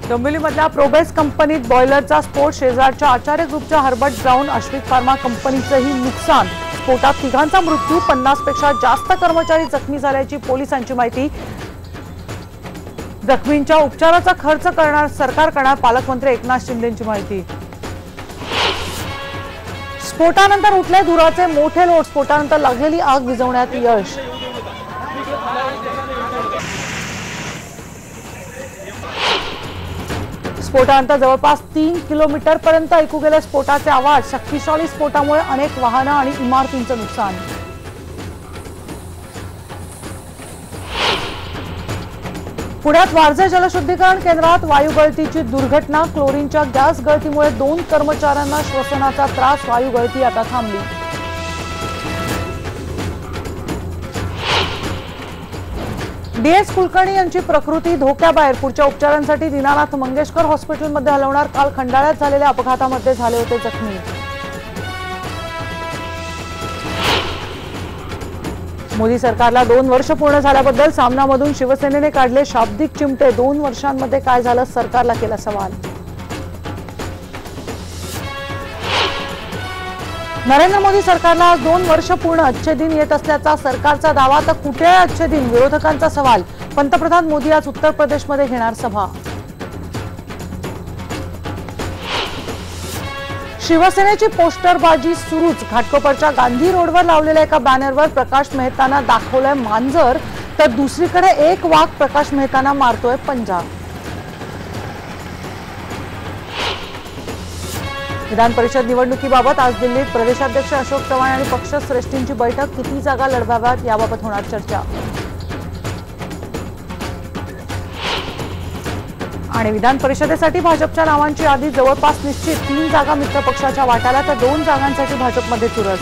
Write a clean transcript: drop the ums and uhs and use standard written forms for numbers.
डोंबिवलीमधल्या प्रोबेस कंपनीत बॉयलरचा स्फोट, शेजारच्या आचार्य ग्रुपच्या हर्बट ब्राउन अश्विक फार्मा कंपनीचंही नुकसान। स्फोटात तिघांचा मृत्यू, 50 पेक्षा जास्त कर्मचारी जखमी झाल्याची पोलिसांची माहिती। जखमींच्या उपचाराचा खर्च सरकार करणार, पालकमंत्री एकनाथ शिंदेंची माहिती। स्फोटानंतर उठले धुराचे मोठे लोट, स्फोटानंतर लागलेली आग विझवण्यात यश। स्फोटानंतर जवळपास 3 किलोमीटरपर्यंत ऐकू गेले स्फोटाचे आवाज। शक्तिशाली स्फोटामुळे अनेक वाहनं आणि इमारतींचं नुकसान। पुण्यात वारजे जलशुद्धीकरण केंद्रात वायू गळतीची दुर्घटना, क्लोरीनच्या गॅस गळतीमुळे 2 कर्मचाऱ्यांना श्वसनाचा त्रास, वायू गळती आता थांबली। DS कुलकर्णी यांची प्रकृती धोक्याबाहेर, पुढच्या उपचारांसाठी दीनानाथ मंगेशकर हॉस्पिटलमध्ये हलवणार। काल खंडाळ्यात झालेल्या अपघातामध्ये झाले होते जखमी। मोदी सरकारला 2 वर्ष पूर्ण झाल्याबद्दल सामनामधून शिवसेनेने काढले शाब्दिक चिमटे। 2 वर्षांमध्ये काय झालं, सरकारला केला सवाल। नरेंद्र मोदी सरकारला आज 2 वर्ष पूर्ण, अच्छे दिन येत असल्याचा सरकारचा दावा। तर कुठे आहे अच्छे दिन, विरोधकांचा सवाल। पंतप्रधान मोदी आज उत्तर प्रदेशमध्ये घेणार सभा। शिवसेनेची पोस्टरबाजी सुरूच, घाटकोपरच्या गांधी रोडवर लावलेल्या एका बॅनरवर प्रकाश मेहतांना दाखवलंय मांजर, तर दुसरीकडे एक वाघ प्रकाश मेहतांना मारतोय पंजा। विधान परिषद निवडणुकीबाबत आज दिल्लीत प्रदेशाध्यक्ष अशोक चव्हाण आणि पक्षश्रेष्ठींची बैठक। किती जागा लढवाव्यात याबाबत होणार चर्चा। आणि विधान परिषदेसाठी भाजपच्या नावांची यादी जवळपास निश्चित। 3 जागा मित्रपक्षाच्या वाट्याला, तर 2 जागांसाठी भाजपमध्ये चुरस।